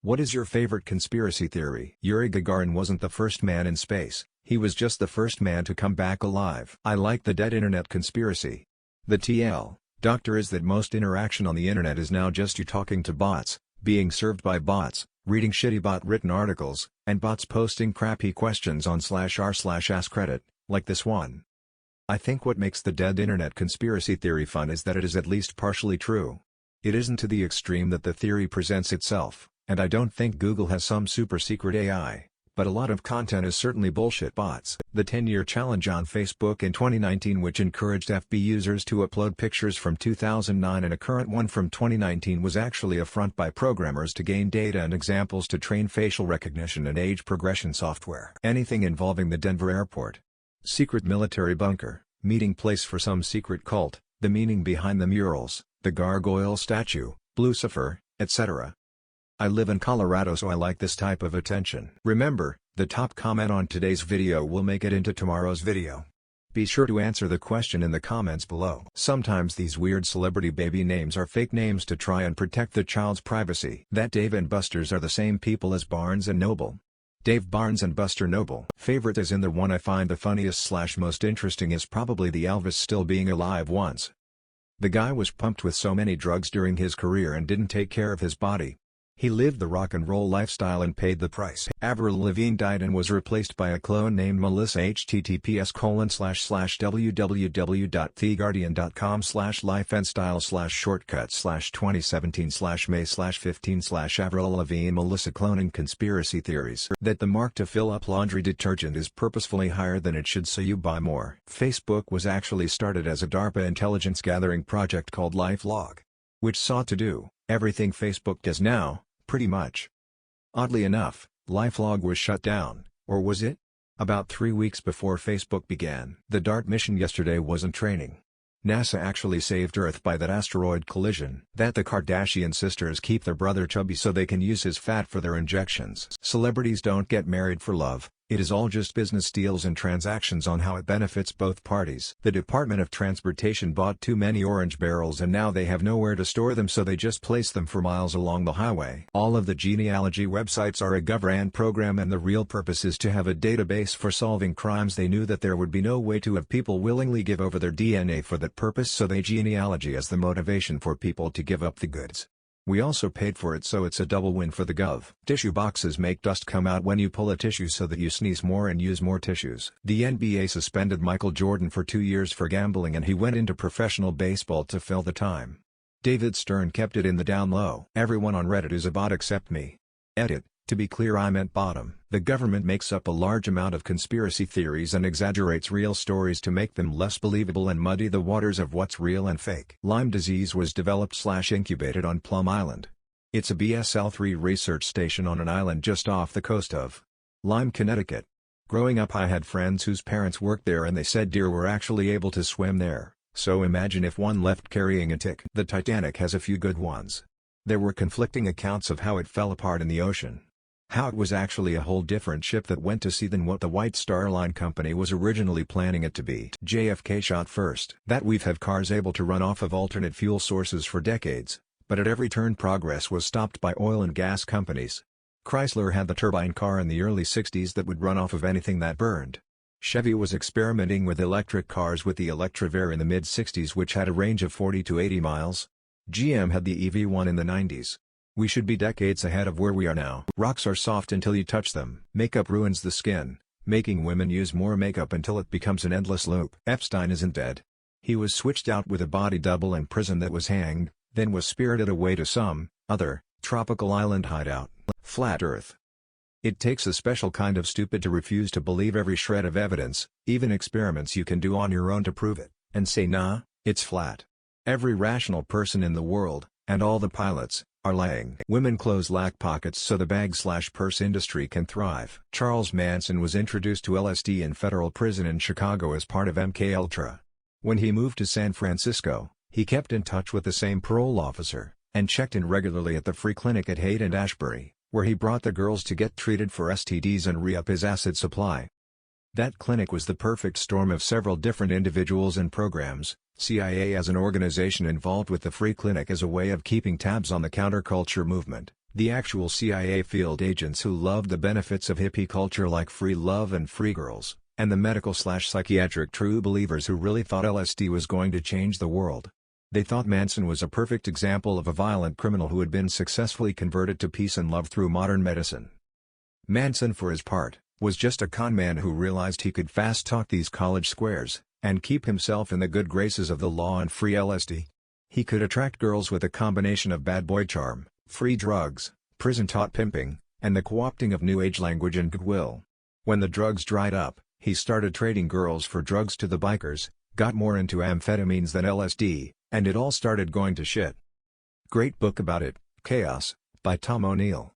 What is your favorite conspiracy theory? Yuri Gagarin wasn't the first man in space, he was just the first man to come back alive. I like the dead internet conspiracy. The doctor is that most interaction on the internet is now just you talking to bots, being served by bots, reading shitty bot-written articles, and bots posting crappy questions on /r/AskReddit, like this one. I think what makes the dead internet conspiracy theory fun is that it is at least partially true. It isn't to the extreme that the theory presents itself, and I don't think Google has some super secret AI, but a lot of content is certainly bullshit bots. The 10-year challenge on Facebook in 2019, which encouraged FB users to upload pictures from 2009 and a current one from 2019, was actually a front by programmers to gain data and examples to train facial recognition and age progression software. Anything involving the Denver airport, secret military bunker, meeting place for some secret cult, the meaning behind the murals, the gargoyle statue, Lucifer, etc. I live in Colorado, so I like this type of attention. Remember, the top comment on today's video will make it into tomorrow's video. Be sure to answer the question in the comments below. Sometimes these weird celebrity baby names are fake names to try and protect the child's privacy. That Dave and Buster's are the same people as Barnes and Noble. Dave Barnes and Buster Noble. Favorite is in the one I find the funniest / most interesting is probably the Elvis still being alive once. The guy was pumped with so many drugs during his career and didn't take care of his body. He lived the rock and roll lifestyle and paid the price. Avril Lavigne died and was replaced by a clone named Melissa. https://www.theguardian.com/lifeandstyle/shortcut/2017/May/15/Avril Lavigne Melissa cloning conspiracy theories. That the mark to fill up laundry detergent is purposefully higher than it should so you buy more. Facebook was actually started as a DARPA intelligence gathering project called LifeLog, which sought to do everything Facebook does now, pretty much. Oddly enough, LifeLog was shut down, or was it? About 3 weeks before Facebook began. The DART mission yesterday wasn't training. NASA actually saved Earth by that asteroid collision. That the Kardashian sisters keep their brother chubby so they can use his fat for their injections. Celebrities don't get married for love. It is all just business deals and transactions on how it benefits both parties. The Department of Transportation bought too many orange barrels and now they have nowhere to store them, so they just place them for miles along the highway. All of the genealogy websites are a gov-ran program and the real purpose is to have a database for solving crimes. They knew that there would be no way to have people willingly give over their DNA for that purpose, so they genealogy as the motivation for people to give up the goods. We also paid for it, so it's a double win for the gov. Tissue boxes make dust come out when you pull a tissue so that you sneeze more and use more tissues. The NBA suspended Michael Jordan for 2 years for gambling and he went into professional baseball to fill the time. David Stern kept it in the down low. Everyone on Reddit is a bot except me. Edit. To be clear, I meant bottom. The government makes up a large amount of conspiracy theories and exaggerates real stories to make them less believable and muddy the waters of what's real and fake. Lyme disease was developed/incubated on Plum Island. It's a BSL-3 research station on an island just off the coast of Lyme, Connecticut. Growing up, I had friends whose parents worked there and they said deer were actually able to swim there, so imagine if one left carrying a tick. The Titanic has a few good ones. There were conflicting accounts of how it fell apart in the ocean. How it was actually a whole different ship that went to sea than what the White Star Line Company was originally planning it to be. JFK shot first. That we've had cars able to run off of alternate fuel sources for decades, but at every turn progress was stopped by oil and gas companies. Chrysler had the turbine car in the early 60s that would run off of anything that burned. Chevy was experimenting with electric cars with the Electravare in the mid-60s, which had a range of 40 to 80 miles. GM had the EV1 in the 90s. We should be decades ahead of where we are now. Rocks are soft until you touch them. Makeup ruins the skin, making women use more makeup until it becomes an endless loop. Epstein isn't dead. He was switched out with a body double in prison that was hanged, then was spirited away to some other tropical island hideout. Flat Earth. It takes a special kind of stupid to refuse to believe every shred of evidence, even experiments you can do on your own to prove it, and say nah, it's flat. Every rational person in the world, and all the pilots, are lying. Women clothes lack pockets so the bag/purse industry can thrive. Charles Manson was introduced to LSD in federal prison in Chicago as part of MKUltra. When he moved to San Francisco, he kept in touch with the same parole officer, and checked in regularly at the free clinic at Haight and Ashbury, where he brought the girls to get treated for STDs and re-up his acid supply. That clinic was the perfect storm of several different individuals and programs. CIA as an organization involved with the free clinic as a way of keeping tabs on the counterculture movement, The actual CIA field agents who loved the benefits of hippie culture like free love and free girls, and the medical/psychiatric true believers who really thought LSD was going to change the world. They thought Manson was a perfect example of a violent criminal who had been successfully converted to peace and love through modern medicine. Manson, for his part, was just a con man who realized he could fast-talk these college squares, and keep himself in the good graces of the law and free LSD. He could attract girls with a combination of bad boy charm, free drugs, prison-taught pimping, and the co-opting of new age language and goodwill. When the drugs dried up, he started trading girls for drugs to the bikers, got more into amphetamines than LSD, and it all started going to shit. Great book about it, Chaos, by Tom O'Neill.